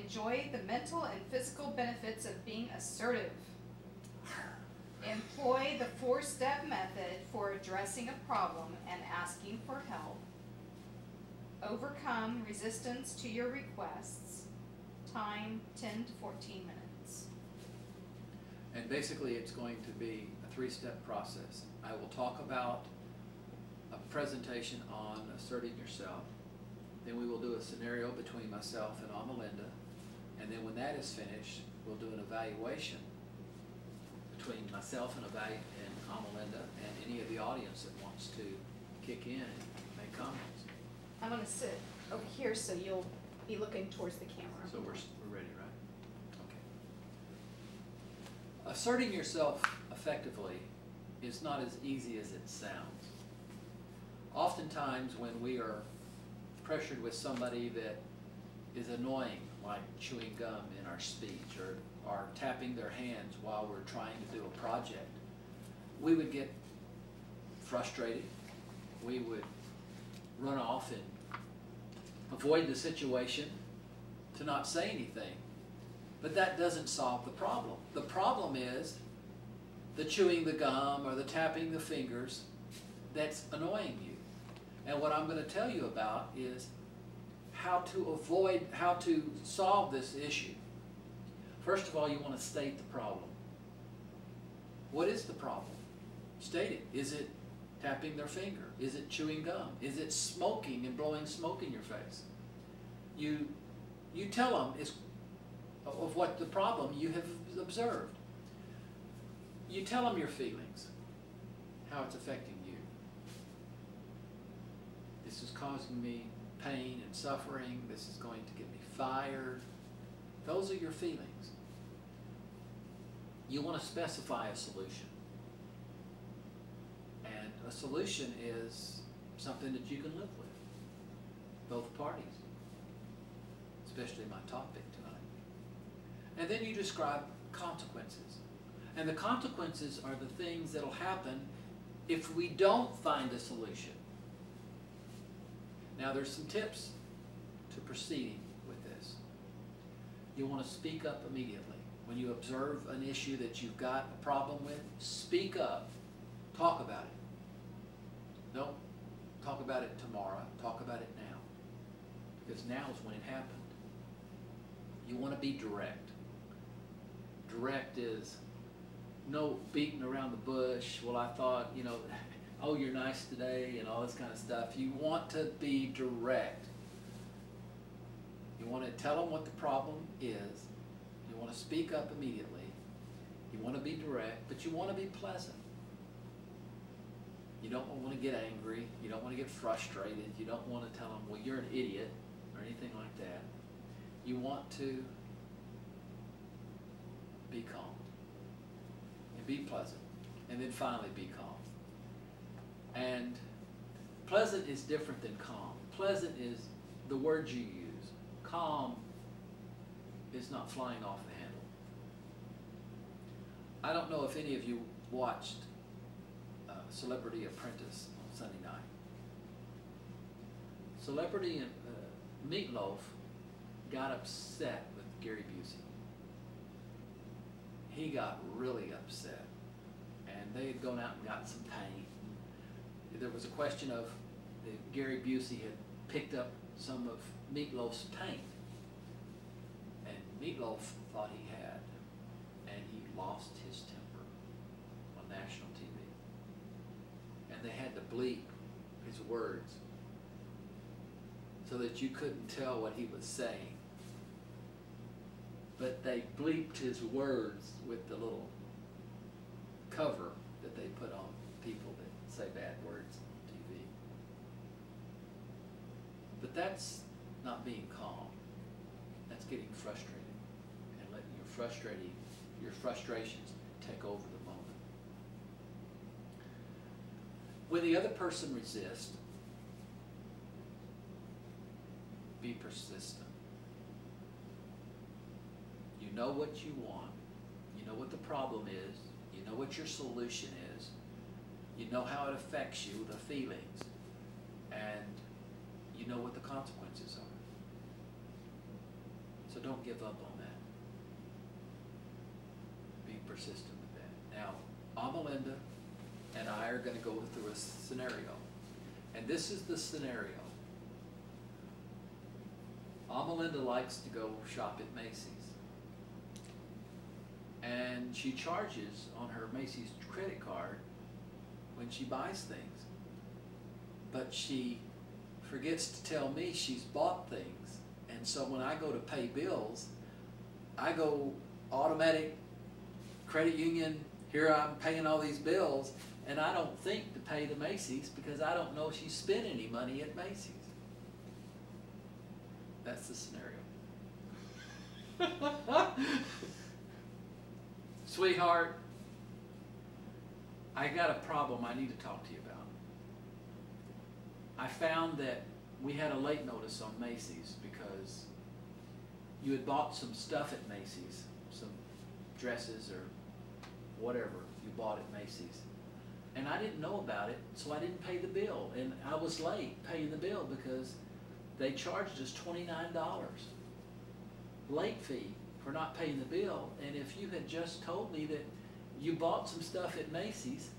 Enjoy the mental and physical benefits of being assertive. Employ the 4-step method for addressing a problem and asking for help. Overcome resistance to your requests. Time 10 to 14 minutes. And basically it's going to be a 3-step process. I will talk about a presentation on asserting yourself. Then we will do a scenario between myself and Amelinda. And then when that is finished, we'll do an evaluation between myself and Amelinda and any of the audience that wants to kick in and make comments. I'm going to sit over here so you'll be looking towards the camera. So we're ready, right? Okay. Asserting yourself effectively is not as easy as it sounds. Oftentimes when we are pressured with somebody that is annoying, like chewing gum in our speech or tapping their hands while we're trying to do a project, we would get frustrated. We would run off and avoid the situation to not say anything. But that doesn't solve the problem. The problem is the chewing the gum or the tapping the fingers that's annoying you. And what I'm going to tell you about is how to solve this issue. First of all, you want to state the problem. What is the problem? State it. Is it tapping their finger? Is it chewing gum? Is it smoking and blowing smoke in your face? You tell them of what the problem you have observed. You tell them your feelings, how it's affecting you. This is causing me pain and suffering. This is going to get me fired. Those are your feelings. You want to specify a solution. And a solution is something that you can live with, both parties, especially my topic tonight. And then you describe consequences. And the consequences are the things that will happen if we don't find a solution. Now there's some tips to proceeding with this. You want to speak up immediately. When you observe an issue that you've got a problem with, speak up. Talk about it. Don't talk about it tomorrow. Talk about it now. Because now is when it happened. You want to be direct. Direct is no beating around the bush. Well, I thought, oh, you're nice today and all this kind of stuff. You want to be direct. You want to tell them what the problem is. You want to speak up immediately. You want to be direct, but you want to be pleasant. You don't want to get angry. You don't want to get frustrated. You don't want to tell them, well, you're an idiot or anything like that. You want to be calm and be pleasant, and then finally be calm. And pleasant is different than calm. Pleasant is the words you use. Calm is not flying off the handle. I don't know if any of you watched Celebrity Apprentice on Sunday night. Celebrity Meatloaf got upset with Gary Busey. He got really upset, and they had gone out and gotten some paint. There was a question of Gary Busey had picked up some of Meatloaf's paint, and Meatloaf thought he had, and he lost his temper on national TV. And they had to bleep his words so that you couldn't tell what he was saying. But they bleeped his words with the little cover that they put on people that say bad words on TV. But that's not being calm. That's getting frustrated and letting your frustrations take over the moment. When the other person resists, be persistent. You know what you want. You know what the problem is. You know what your solution is. You know how it affects you, the feelings. And you know what the consequences are. So don't give up on that. Be persistent with that. Now, Amelinda and I are going to go through a scenario. And this is the scenario. Amelinda likes to go shop at Macy's. And she charges on her Macy's credit card when she buys things. But she forgets to tell me she's bought things. And so when I go to pay bills, I go automatic credit union, here I'm paying all these bills, and I don't think to pay the Macy's because I don't know if she spent any money at Macy's. That's the scenario. Sweetheart, I got a problem I need to talk to you about. I found that we had a late notice on Macy's because you had bought some stuff at Macy's, some dresses or whatever you bought at Macy's. And I didn't know about it, so I didn't pay the bill. And I was late paying the bill because they charged us $29 late fee for not paying the bill. And if you had just told me that you bought some stuff at Macy's,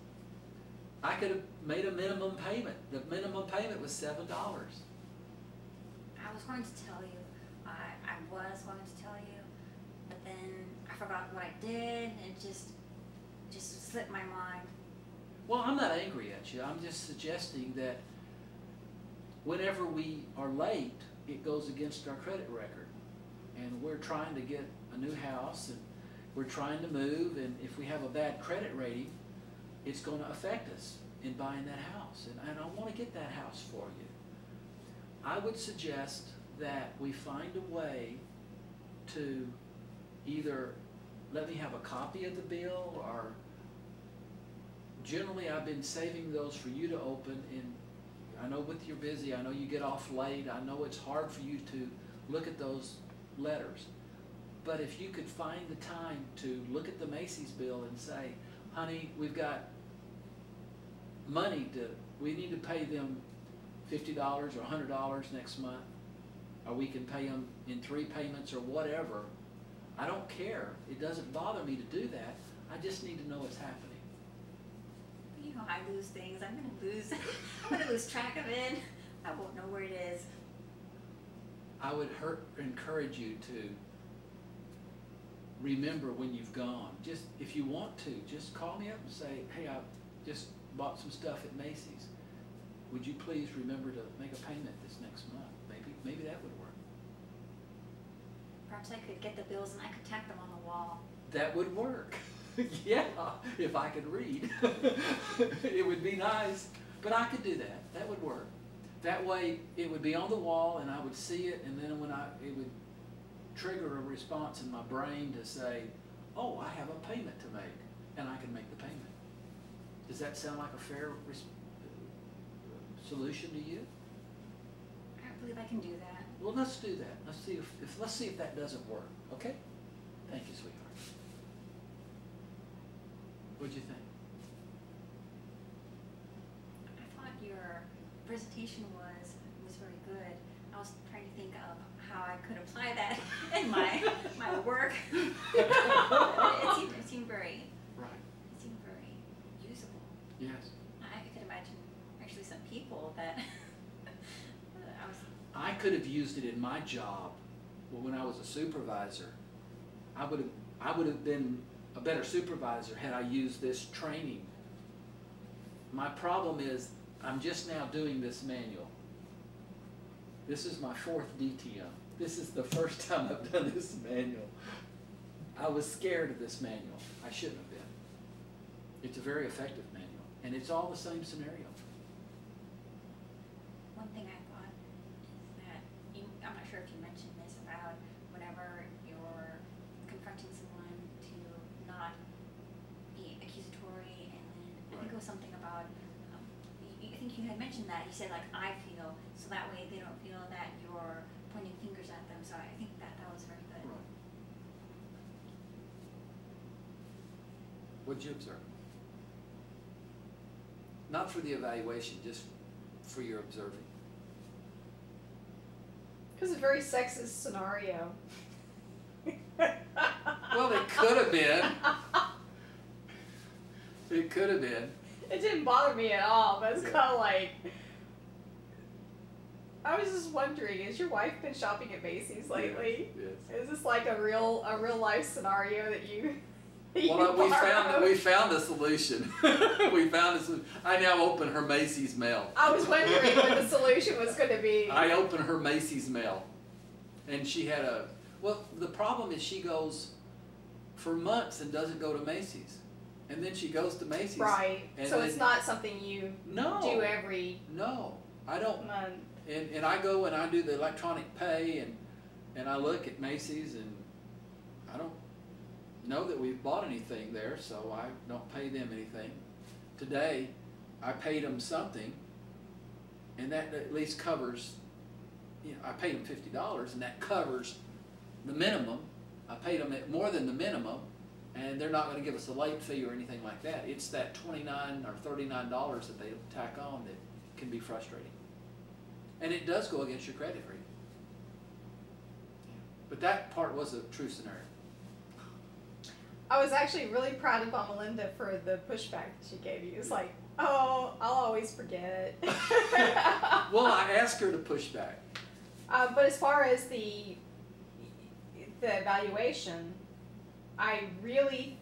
I could have made a minimum payment. The minimum payment was $7. I was going to tell you, I was going to tell you, but then I forgot what I did, and it just slipped my mind. Well, I'm not angry at you. I'm just suggesting that whenever we are late, it goes against our credit record. And we're trying to get a new house, and we're trying to move, and if we have a bad credit rating, it's going to affect us in buying that house. And I want to get that house for you. I would suggest that we find a way to either let me have a copy of the bill, or generally I've been saving those for you to open. And I know with you're busy, I know you get off late, I know it's hard for you to look at those letters. But if you could find the time to look at the Macy's bill and say, honey, we've got money we need to pay them $50 or $100 next month, or we can pay them in 3 payments or whatever. I don't care. It doesn't bother me to do that. I just need to know what's happening. You know, I lose things. I'm going to lose track of it. I won't know where it is. I would encourage you to remember when you've gone. Just, if you want to, just call me up and say, hey, I just bought some stuff at Macy's. Would you please remember to make a payment this next month? Maybe that would work. Perhaps I could get the bills and I could tack them on the wall. That would work. Yeah, if I could read. It would be nice. But I could do that. That would work. That way it would be on the wall and I would see it, and then it would trigger a response in my brain to say, oh, I have a payment to make, and I can make the payment. Does that sound like a fair solution to you? I believe I can do that. Well, let's do that. Let's see if that doesn't work. Okay? Thank you, sweetheart. What'd you think? I thought your presentation was very good. I was trying to think of how I could apply that in my work. It seemed very usable. Yes. I could imagine actually some people that I could have used it in my job. Well, when I was a supervisor, I would have been a better supervisor had I used this training. My problem is I'm just now doing this manual. This is my 4th DTM. This is the first time I've done this manual. I was scared of this manual. I shouldn't have been. It's a very effective manual, and it's all the same scenario. one thing I thought is that I'm not sure if you mentioned this about whenever you're confronting someone to not be accusatory, and then I think it was something about I think you had mentioned that. You said, like, I feel, so that way they don't feel that you're pointing fingers at them. So I think that was very good. Right. What'd you observe? Not for the evaluation, just for your observing. Because it's a very sexist scenario. Well, it could have been. It could have been. It didn't bother me at all, but it's Yeah. kind of like, I was just wondering, has your wife been shopping at Macy's lately? Yes. Is this like a real life scenario that you? Well, we found a solution. We found a solution. I now open her Macy's mail. I was wondering what the solution was going to be. I open her Macy's mail, and she had well, the problem is she goes for months and doesn't go to Macy's, and then she goes to Macy's. Right. And So it's not something you do every No, I don't. month. And I go and I do the electronic pay, and I look at Macy's, and I don't know that we've bought anything there, so I don't pay them anything. Today, I paid them something, and that at least covers, I paid them $50, and that covers the minimum. I paid them more than the minimum, and they're not going to give us a late fee or anything like that. It's that $29 or $39 that they tack on that can be frustrating. And it does go against your credit rating. But that part was a true scenario. I was actually really proud of Amelinda for the pushback that she gave you. It's like, oh, I'll always forget. Well, I asked her to push back. But as far as the evaluation, I really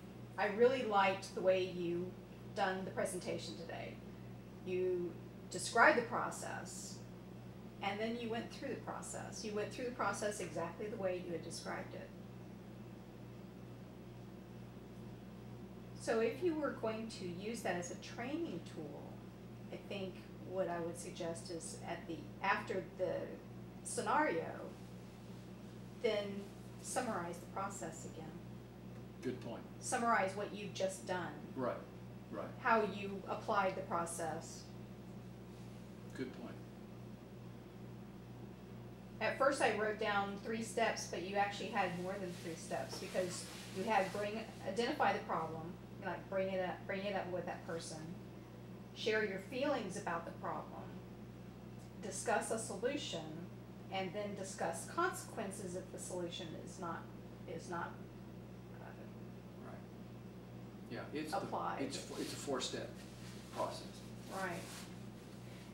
liked the way you done the presentation today. You described the process, and then you went through the process. You went through the process exactly the way you had described it. So if you were going to use that as a training tool, I think what I would suggest is after the scenario, then summarize the process again. Good point. Summarize what you've just done. Right, right. How you applied the process. Good point. At first I wrote down 3 steps, but you actually had more than 3 steps because you had identify the problem, like bring it up with that person, share your feelings about the problem, discuss a solution, and then discuss consequences if the solution is not Right. Yeah, it's applied. It's a 4-step process. Right.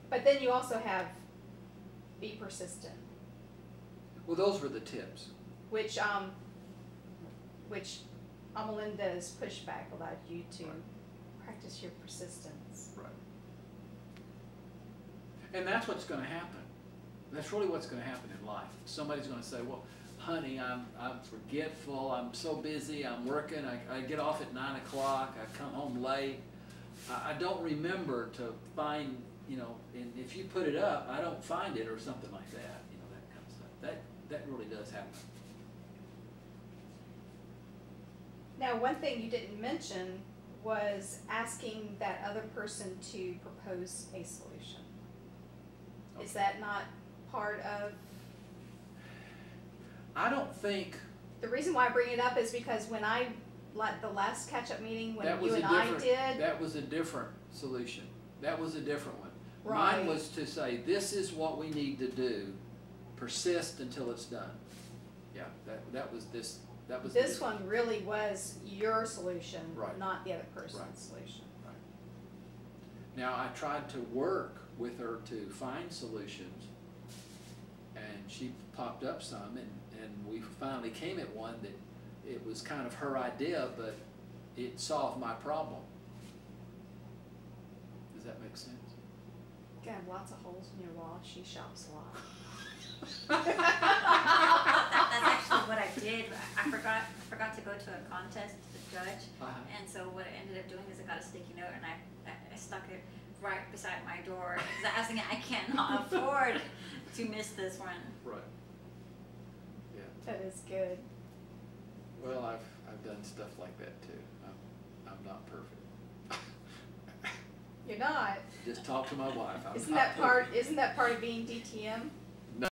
But then you also have be persistent, Well, those were the tips. which Amelinda's pushback allowed you to practice your persistence. Right. And that's what's going to happen. That's really what's going to happen in life. Somebody's going to say, well, honey, I'm forgetful, I'm so busy, I'm working, I get off at 9 o'clock, I come home late, I don't remember to find, and if you put it up, I don't find it or something like that, that kind of stuff. That really does happen. Now, one thing you didn't mention was asking that other person to propose a solution. Okay. Is that not part of? I don't think The reason why I bring it up is because when the last catch-up meeting when that was you and a I different. did. That was a different solution. That was a different one. Right. Mine was to say, this is what we need to do. Persist until it's done. Yeah, that was this. That was This one really was your solution, Right. not the other person's Right. solution. Right. Now I tried to work with her to find solutions, and she popped up some, and we finally came at one that it was kind of her idea, but it solved my problem. Does that make sense? You have lots of holes in your wall. She shops a lot. That's actually what I did. I forgot to go to a contest to judge, and so what I ended up doing is I got a sticky note and I stuck it right beside my door because I was thinking I cannot afford to miss this one. Right. Yeah. That is good. Well, I've done stuff like that too. I'm not perfect. You're not. Just talk to my wife. Isn't that part of being DTM?